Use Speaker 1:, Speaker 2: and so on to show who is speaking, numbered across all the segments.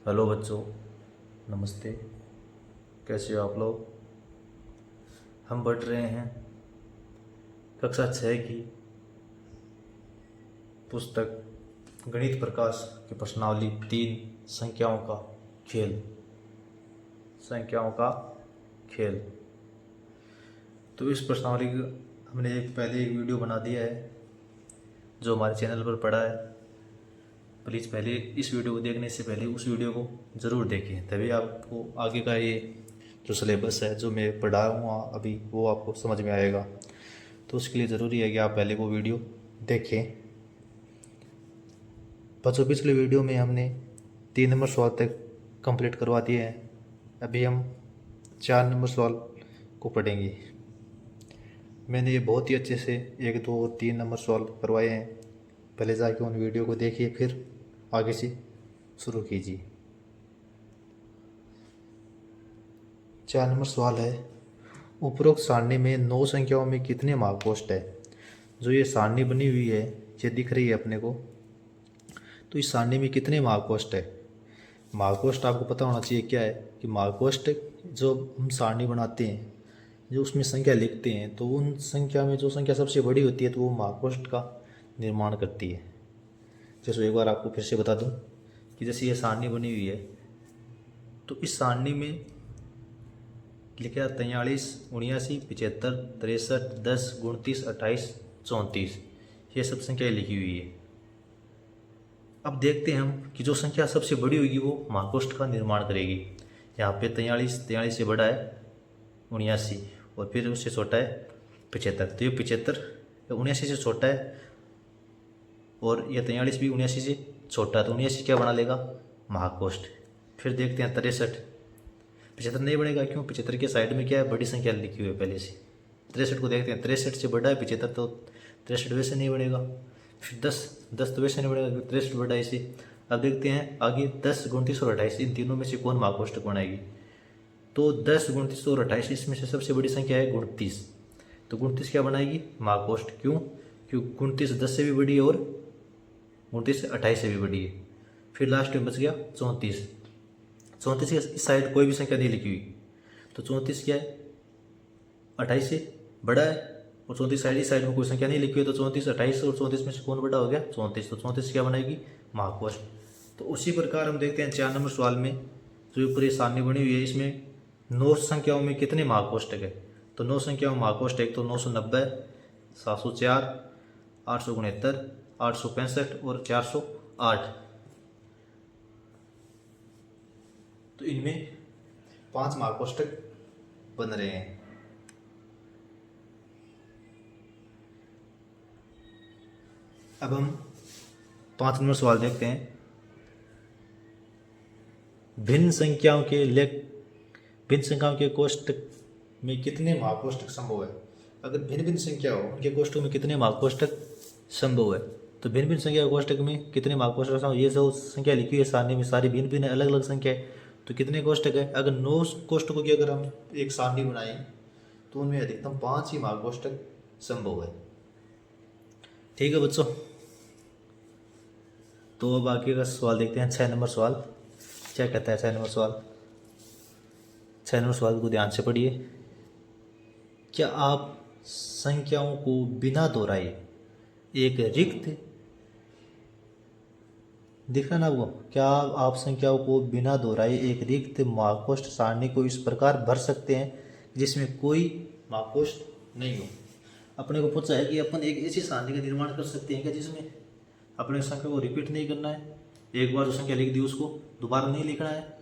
Speaker 1: Hello बच्चों, नमस्ते। कैसे हो आप लोग? हम पढ़ रहे हैं कक्षा 6 की पुस्तक गणित प्रकाश की प्रश्नावली 3 संख्याओं का खेल। संख्याओं का खेल। तो इस प्रश्नावली का हमने पहले एक वीडियो बना दिया है जो हमारे चैनल पर पड़ा है। प्लीज़ पहले इस वीडियो को देखने से पहले उस वीडियो को ज़रूर देखें, तभी आपको आगे का ये जो सिलेबस है जो मैं पढ़ाऊँगा अभी वो आपको समझ में आएगा। तो उसके लिए ज़रूरी है कि आप पहले वो वीडियो देखें। बच्चों, पिछले वीडियो में हमने 3 नंबर सवाल तक कंप्लीट करवा दिए हैं। अभी हम 4 नंबर सवाल को पढ़ेंगे। मैंने ये बहुत ही अच्छे से 1, 2 और 3 नंबर सवाल करवाए हैं। पहले जाके उन वीडियो को देखिए, फिर आगे से शुरू कीजिए। 4 नंबर सवाल है, उपरोक्त सारणी में 9 संख्याओं में कितने महाकोष्ठ है? जो ये सारणी बनी हुई है, ये दिख रही है अपने को, तो इस सारणी में कितने महाकोष्ठ है? महाकोष्ठ आपको पता होना चाहिए क्या है कि महाकोष्ठ जो हम सारणी बनाते हैं, जो उसमें संख्या लिखते हैं, तो उन संख्या में जो संख्या सबसे बड़ी होती है तो वो महाकोष्ठ का निर्माण करती है। जैसे एक बार आपको फिर से बता दूं कि जैसे ये सारणी बनी हुई है, तो इस सारणी में लिखा 43, 79, 75, 63, 10, 29, 28, 34, ये सब संख्याएँ लिखी हुई है। अब देखते हैं हम कि जो संख्या सबसे बड़ी होगी वो महाकोष्ठ का निर्माण करेगी। यहाँ पे 43 से बड़ा है 79 और फिर उससे छोटा है 75, तो ये 75 79 से छोटा है और यह 43 भी 79 से छोटा है, तो 79 क्या बना लेगा? महाकोष्ठ। फिर देखते हैं 63, 75 नहीं बनेगा, क्यों? 75 के साइड में क्या है? बड़ी संख्या लिखी हुई है पहले से। 63 को देखते हैं, 63 से बड़ा है 75, तो 63 वैसे नहीं बनेगा। फिर 10 तो वैसे नहीं बनेगा क्योंकि 63 बड़ा है इसे। अब देखते हैं आगे 10, 29 और 28, इन तीनों में से कौन महाकोष्ठक बनाएगी? तो 10, 29 और 28 इसमें से सबसे बड़ी संख्या है 29, तो 29 क्या बनाएगी? महाकोष्ठ। क्यों? क्योंकि 29 10 से भी बड़ी है और 29 28 से भी बड़ी है। फिर लास्ट में बच गया 34। 34 के इस साइड कोई भी संख्या नहीं लिखी हुई, तो 34 क्या है? 28 से बड़ा है और 34 साइड, इस साइड में कोई संख्या नहीं लिखी हुई, तो 34, 28 और 34 में से कौन बड़ा हो गया? 34, तो 34 क्या बनाएगी? महाकोष्ठ। तो उसी प्रकार हम देखते हैं 4 नंबर सवाल में जो ऊपर ये सारणी बनी हुई है, इसमें 9 संख्याओं में कितने महाकोष्ठक है? तो 9 संख्याओं में महाकोष्ठ एक तो 990, 704, 869, 865 और 408। तो इनमें 5 महाकोष्ठक बन रहे हैं। अब हम 5 नंबर सवाल देखते हैं। भिन्न संख्याओं के कोष्ठक में कितने महाकोष्ठक संभव है? अगर भिन्न भिन्न संख्या हो, उनके कोष्ठकों में कितने महाकोष्ठक संभव है? तो भिन्न भिन्न संख्या के कोष्ठक में कितने महाकोष्ठक संभव? ये जो संख्या लिखी है सारणी में सारी भिन्न भिन्न अलग अलग संख्या है, तो कितने कोष्ठक है? अगर 9 कोष्ठकों की अगर हम एक सारणी बनाएं तो उनमें अधिकतम 5 ही महाकोष्ठक संभव है। ठीक है बच्चों, तो अब आगे का सवाल देखते हैं। 6 नंबर सवाल क्या कहता है? 6 नंबर सवाल, 6 नंबर सवाल को ध्यान से पढ़िए। क्या आप संख्याओं को बिना दोहराए एक रिक्त, दिख रहा ना आपको? क्या आप संख्याओं को बिना दोहराए एक रिक्त महाकोष्ठ सारणी को इस प्रकार भर सकते हैं जिसमें कोई महाकोष्ठ नहीं हो? अपने को पूछा है कि अपन एक ऐसी सारणी का निर्माण कर सकते हैं क्या जिसमें अपने संख्या को रिपीट नहीं करना है, एक बार जो संख्या लिख दी उसको दोबारा नहीं लिखना है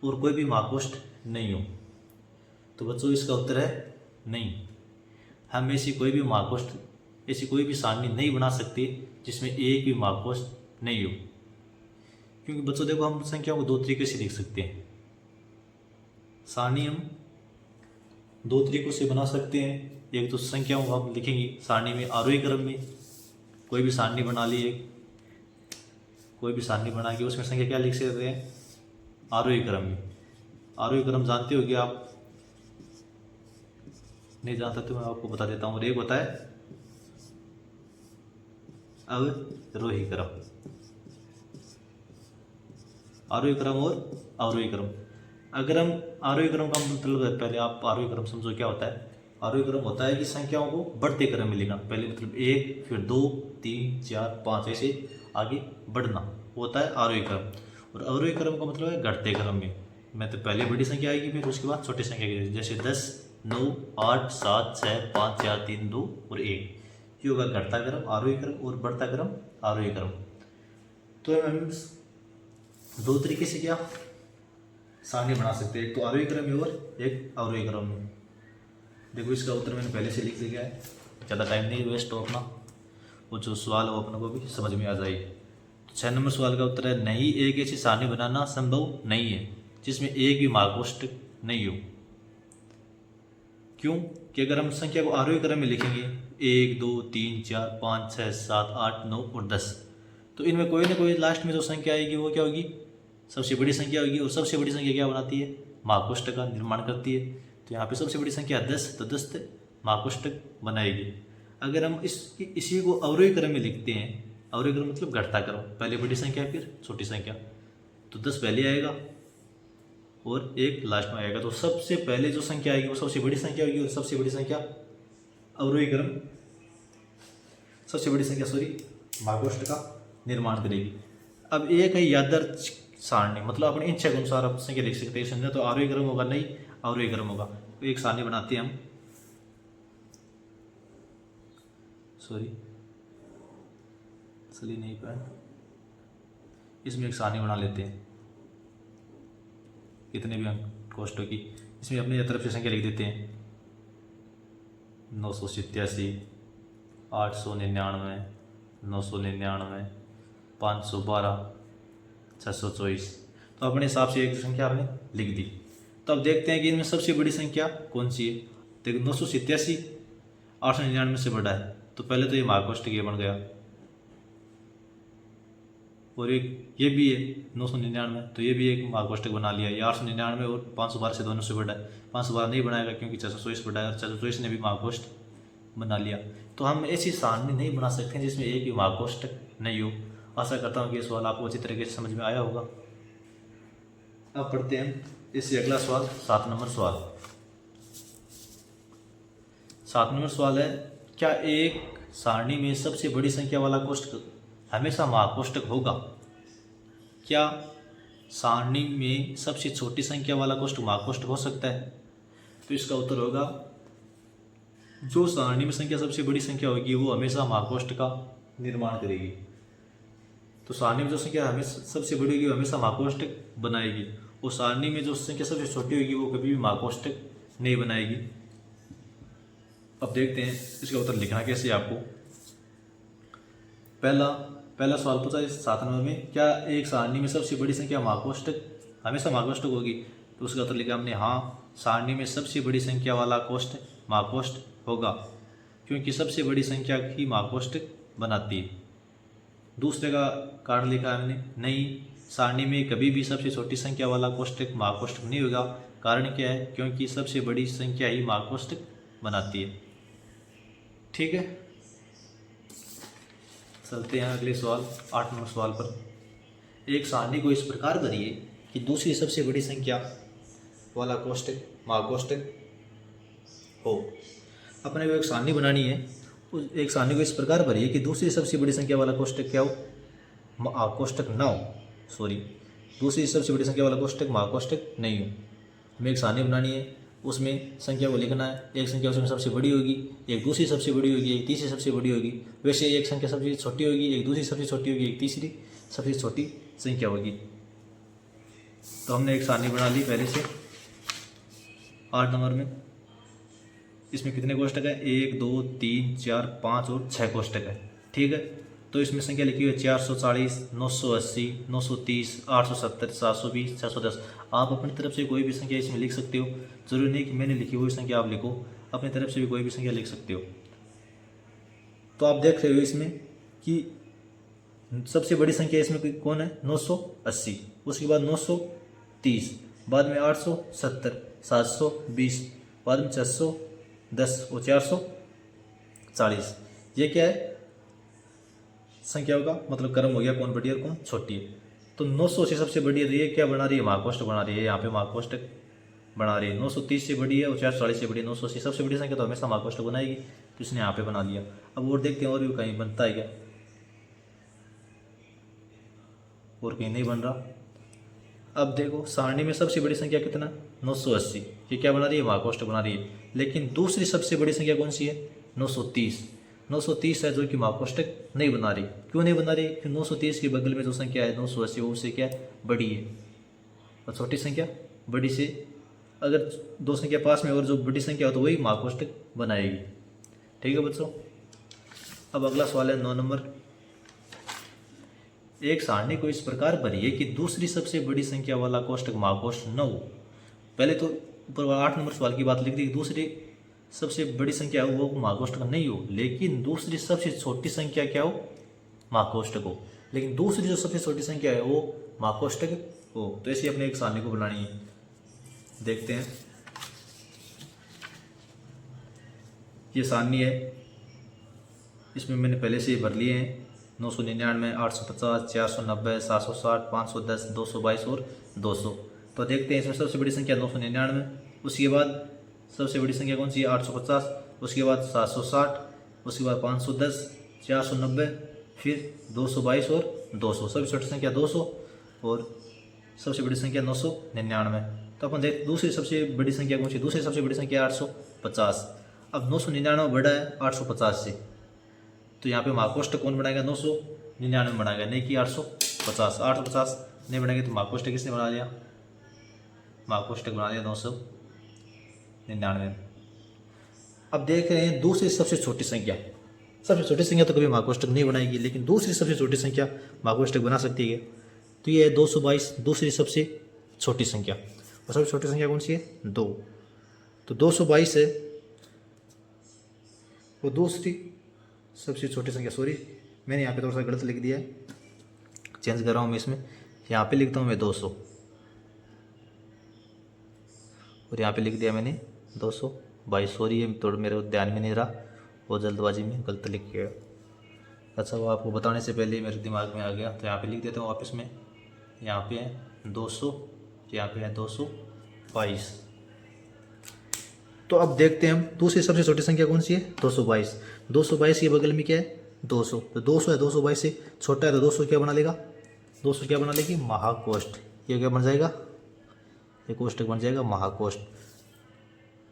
Speaker 1: और कोई भी महाकोष्ठ नहीं हो? तो बच्चों इसका उत्तर है नहीं। हम ऐसी कोई भी महाकोष्ठ, ऐसी कोई भी सारणी नहीं बना सकते जिसमें एक भी महाकोष्ठ नहीं हो। क्योंकि बच्चों देखो, हम संख्याओं को 2 तरीके से लिख सकते हैं। सारणी हम 2 तरीकों से बना सकते हैं। एक तो संख्याओं को हम लिखेंगे सारणी में आरोही क्रम में, कोई भी सारणी बना ली, एक कोई भी सारणी बना के उसमें संख्या क्या लिख सकते हैं? आरोही क्रम में। आरोही क्रम जानते हो कि आप नहीं जानता तो मैं आपको बता देता हूँ। और एक होता है अवरोही क्रम। आरोही क्रम और अवरोही क्रम। अगर हम आरोही क्रम का मतलब, पहले आप आरोही क्रम समझो क्या होता है। आरोही क्रम होता है कि संख्याओं को बढ़ते क्रम में लिखना, पहले मतलब 1, फिर 2, 3, 4, 5 ऐसे आगे बढ़ना, वो होता है आरोही क्रम। और अवरोही क्रम का मतलब है घटते क्रम में, मतलब पहले बड़ी संख्या आएगी फिर उसके बाद छोटी संख्या की, जैसे 10, 9, 8, 7, 6, 5, 4, 3, 2 और 1। ये होगा घटता क्रम आरोही क्रम, और बढ़ता क्रम आरोही क्रम। तो हम दो तरीके से क्या सारणी बना सकते हैं, एक तो आरोही क्रम में और एक अवरोही क्रम में। देखो इसका उत्तर मैंने पहले से लिख दिया है, ज़्यादा टाइम नहीं वेस्ट हो अपना, वो जो सवाल हो अपने को भी समझ में आ जाए। तो 6 नंबर सवाल का उत्तर है, नहीं एक ऐसी सारणी बनाना संभव नहीं है जिसमें एक भी मार्ग कोष्ठक नहीं हो। क्यों? कि अगर हम संख्या को आरोही क्रम में लिखेंगे 1, 2, 3, 4, 5, 6, 7, 8, 9 और 10, तो इनमें कोई ना कोई लास्ट में जो संख्या आएगी वो क्या होगी, सबसे बड़ी संख्या होगी। और सबसे बड़ी संख्या क्या बनाती है, महाकोष्ठक का निर्माण करती है। तो यहाँ पे सबसे बड़ी संख्या 10, तो 10 महाकोष्ठक बनाएगी। अगर हम इसी को अवरोही क्रम में लिखते हैं, अवरोही क्रम मतलब घटता क्रम, पहले बड़ी संख्या फिर छोटी संख्या, तो 10 पहले आएगा और 1 लास्ट में आएगा। तो सबसे पहले जो संख्या आएगी वो सबसे बड़ी संख्या होगी, और सबसे बड़ी संख्या अवरोही क्रम, सबसे बड़ी संख्या महाकोष्ठक का निर्माण करेगी। अब एक है यादृच्छिक सारणी, मतलब अपने इच्छा के अनुसार आप संख्या लिख सकते हैं। संख्या तो आरोही क्रम होगा नहीं अवरोही क्रम होगा। तो एक सारणी बनाते हैं हम, चलिए नहीं पाए, इसमें एक सारणी बना लेते हैं, कितने भी अंक कोष्ठों की। इसमें अपनी तरफ से संख्या लिख देते हैं 987, 899, 999, 512, 624। तो अपने हिसाब से एक संख्या आपने लिख दी। तो अब देखते हैं कि इनमें सबसे बड़ी संख्या कौन सी है। देखो 987 899 से बड़ा है, तो पहले तो ये महाकोष्ठक ये बन गया, और एक ये भी है 999, तो ये भी एक महाकोष्ठक बना लिया। ये 899 और 512 से दोनों से बड़ा है। 512 नहीं बनाएगा क्योंकि 624 बड़ा है, और 624 ने भी महाकोष्ठक बना लिया। तो हम ऐसी सारणी नहीं बना सकते हैं जिसमें एक भी महाकोष्ठक नहीं हो। आशा करता हूँ कि ये सवाल आपको अच्छी तरीके से समझ में आया होगा। अब पढ़ते हैं इससे अगला सवाल, 7 नंबर सवाल। 7 नंबर सवाल है, क्या एक सारणी में सबसे बड़ी संख्या वाला कोष्ठक हमेशा महाकोष्ठक होगा? क्या सारणी में सबसे छोटी संख्या वाला कोष्ठक महाकोष्ठक हो सकता है? तो इसका उत्तर होगा, जो सारणी में संख्या सबसे बड़ी संख्या होगी वो हमेशा महाकोष्ठक का निर्माण करेगी। तो सारणी में जो संख्या हमेशा सबसे बड़ी होगी वो हमेशा महाकोष्ठक बनाएगी, और सारणी में जो संख्या सबसे छोटी होगी वो कभी भी महाकोष्ठक नहीं बनाएगी। अब देखते हैं इसका उत्तर लिखना कैसे है आपको। पहला सवाल पूछा है 7 नंबर में, क्या एक सारणी में सबसे बड़ी संख्या महाकोष्ठक हमेशा महाकोष्ठक होगी? तो उसका उत्तर लिखा हमने, हाँ, सारणी में सबसे बड़ी संख्या वाला कोष्ठक महाकोष्ठक होगा, क्योंकि सबसे बड़ी संख्या ही महाकोष्ठक बनाती है। दूसरे का कारण लिखा हमने, नहीं, सारणी में कभी भी सबसे छोटी संख्या वाला कोष्ठक महाकोष्ठक नहीं होगा। कारण क्या है? क्योंकि सबसे बड़ी संख्या ही महाकोष्ठक बनाती है। ठीक है, चलते हैं अगले सवाल, 8 नंबर सवाल पर। एक सारणी को इस प्रकार भरिए कि दूसरी सबसे बड़ी संख्या वाला कोष्ठक महाकोष्ठक हो। अपने को एक सारणी बनानी है, उस एक सारणी को इस प्रकार भरिए कि दूसरी सबसे बड़ी संख्या वाला कोष्ठक क्या हो, महाकोष्ठक ना हो। दूसरी सबसे बड़ी संख्या वाला कोष्ठक महाकोष्ठक नहीं हो। हमें एक सारणी बनानी है, उसमें संख्या को लिखना है। एक संख्या उसमें सबसे बड़ी होगी, एक दूसरी सबसे बड़ी होगी, एक तीसरी सबसे बड़ी होगी। वैसे एक संख्या सबसे छोटी होगी, एक दूसरी सबसे छोटी होगी, एक तीसरी सबसे छोटी संख्या होगी। तो हमने एक सारणी बना ली पहले से 8 नंबर में। इसमें कितने कोष्ठक है? 1, 2, 3, 4, 5 और 6 कोष्ठक है। ठीक है, तो इसमें संख्या लिखी हुई है 440, 980, 930, 870, 720, 610। आप अपनी तरफ से कोई भी संख्या इसमें लिख सकते हो, जरूरी नहीं कि मैंने लिखी हुई संख्या आप लिखो, अपनी तरफ से भी कोई भी संख्या लिख सकते हो। तो आप देख रहे हो इसमें कि सबसे बड़ी संख्या इसमें कौन है? 980, उसके बाद 930, बाद में 870, 720, बाद में 610 और 440। ये क्या है? संख्याओं का मतलब क्रम हो गया, कौन बड़ी और कौन छोटी है। तो 980 सबसे बड़ी है, तो ये क्या बना रही है, महाकोष्ठक बना रही है, यहाँ पे महाकोष्ठक बना रही है। 930 से बड़ी है और 440 से बड़ी है। 980 सबसे बड़ी संख्या तो हमेशा महाकोष्ठक बनाएगी, तो इसने यहाँ पे बना लिया। अब और देखते हैं और भी कहीं बनता है क्या, और कहीं नहीं बन रहा। अब देखो सारणी में सबसे बड़ी संख्या कितना, 980, ये क्या बना रही है, महाकोष्ठक बना रही है। लेकिन दूसरी सबसे बड़ी संख्या कौन सी है, 930। 930 है जो कि महाकोष्ठक नहीं बना रही। क्यों नहीं बना रही, क्योंकि 930 के बगल में जो संख्या है 980 वो उससे क्या है, बड़ी है, और छोटी संख्या बड़ी से अगर दो संख्या पास में और जो बड़ी संख्या हो तो वही महाकोष्ठक बनाएगी। ठीक है बच्चों। अब अगला सवाल है 9 नंबर। एक सारणी को इस प्रकार भरिए कि दूसरी सबसे बड़ी संख्या वाला कोष्ठक महाकोष्ठक न हो। पहले तो ऊपर 8 नंबर सवाल की बात लिख दी कि दूसरी सबसे बड़ी संख्या हो वो महाकोष्ठक नहीं हो, लेकिन दूसरी सबसे छोटी संख्या क्या हो, महाकोष्ठक हो। लेकिन दूसरी जो सबसे छोटी संख्या है वो महाकोष्ठक हो। तो ऐसे अपने एक सारणी को बनानी है। देखते हैं, ये सारणी है, इसमें मैंने पहले से ही भर लिए हैं 999, 850, 490, 760, 510, 222 और 200। तो देखते हैं इसमें सबसे बड़ी संख्या 999, उसके बाद सबसे बड़ी संख्या कौन सी है, 850, उसके बाद 760, उसके बाद 510, 490, फिर 222 और 200। सबसे छोटी संख्या 200 और सबसे बड़ी संख्या 999। तो अपन देखते दूसरी सबसे बड़ी संख्या कौन सी, दूसरी सबसे बड़ी संख्या 850। अब 999 बड़ा है 850 से, तो यहाँ पे महाकोष्ठक कौन बनाएगा, 999 बनाएगा, नहीं कि 850। 850 नहीं बनाएंगे तो महाकोष्ठक किसने बना दिया, महाकोष्ठक बना दिया 999। अब देख रहे हैं दूसरी सबसे छोटी संख्या, सबसे छोटी संख्या तो कभी महाकोष्ठक नहीं बनाएगी, लेकिन दूसरी सबसे छोटी संख्या महाकोष्ठक बना सकती है। तो ये है 222, दूसरी सबसे छोटी संख्या। और सबसे छोटी संख्या कौन सी है, 2। तो 222 है वो दूसरी सबसे छोटी संख्या। सॉरी, मैंने यहाँ पे थोड़ा सा गलत लिख दिया है, चेंज कर रहा हूँ मैं इसमें। यहाँ पे लिखता हूँ मैं 200 और यहाँ पे लिख दिया मैंने 222। सॉरी, ये थोड़ा मेरे ध्यान में नहीं रहा, वो जल्दबाजी में गलत लिख गया। अच्छा, वो आपको बताने से पहले मेरे दिमाग में आ गया, तो यहाँ पे लिख देता हूँ वापस में। यहाँ पे है 200, यहाँ पे है 222। तो अब देखते हैं हम दूसरी सबसे छोटी संख्या कौन सी है, 222। 222 के बगल में क्या है, 200। तो 200 है 222 से छोटा है, तो 200 क्या बना लेगा, 200 क्या बना लेगी, महाकोष्ठ। ये क्या बन जाएगा, ये कोष्ठक बन जाएगा महाकोष्ठ।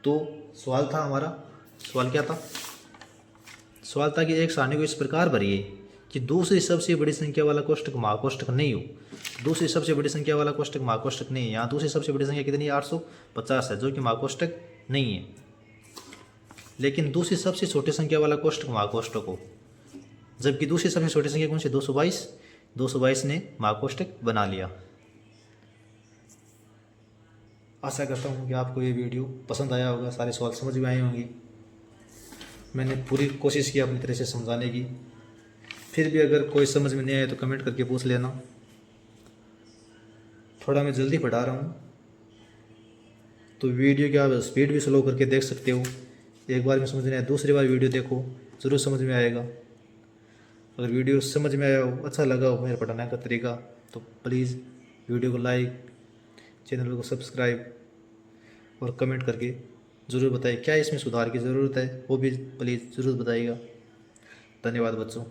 Speaker 1: तो सवाल था हमारा, सवाल क्या था, सवाल था कि एक सारणी को इस प्रकार भरिए कि दूसरी सबसे बड़ी संख्या वाला कोष्ठक महाकोष्ठक नहीं हो। दूसरी सबसे बड़ी संख्या वाला कोष्ठक महाकोष्ठक नहीं है। यहाँ दूसरी सबसे बड़ी संख्या कितनी है, 850 है, जो कि महाकोष्ठक नहीं है। लेकिन दूसरी सबसे छोटी संख्या वाला कोष्ठक महाकोष्ठक हो, जबकि दूसरी सबसे छोटी संख्या कौन सी, 222। 222 ने महाकोष्ठक बना लिया। आशा करता हूँ कि आपको ये वीडियो पसंद आया होगा, सारे सवाल समझ में आए होंगे। मैंने पूरी कोशिश की अपनी तरह से समझाने की। फिर भी अगर कोई समझ में नहीं आए तो कमेंट करके पूछ लेना। थोड़ा मैं जल्दी पढ़ा रहा हूँ, तो वीडियो की आप स्पीड भी स्लो करके देख सकते हो। एक बार में समझ नहीं आया, दूसरी बार वीडियो देखो, ज़रूर समझ में आएगा। अगर वीडियो समझ में आया हो, अच्छा लगा हो मेरे पढ़ाने का तरीका, तो प्लीज़ वीडियो को लाइक, चैनल को सब्सक्राइब और कमेंट करके ज़रूर बताइए क्या इसमें सुधार की ज़रूरत है, वो भी प्लीज़ ज़रूर बताइएगा। धन्यवाद बच्चों।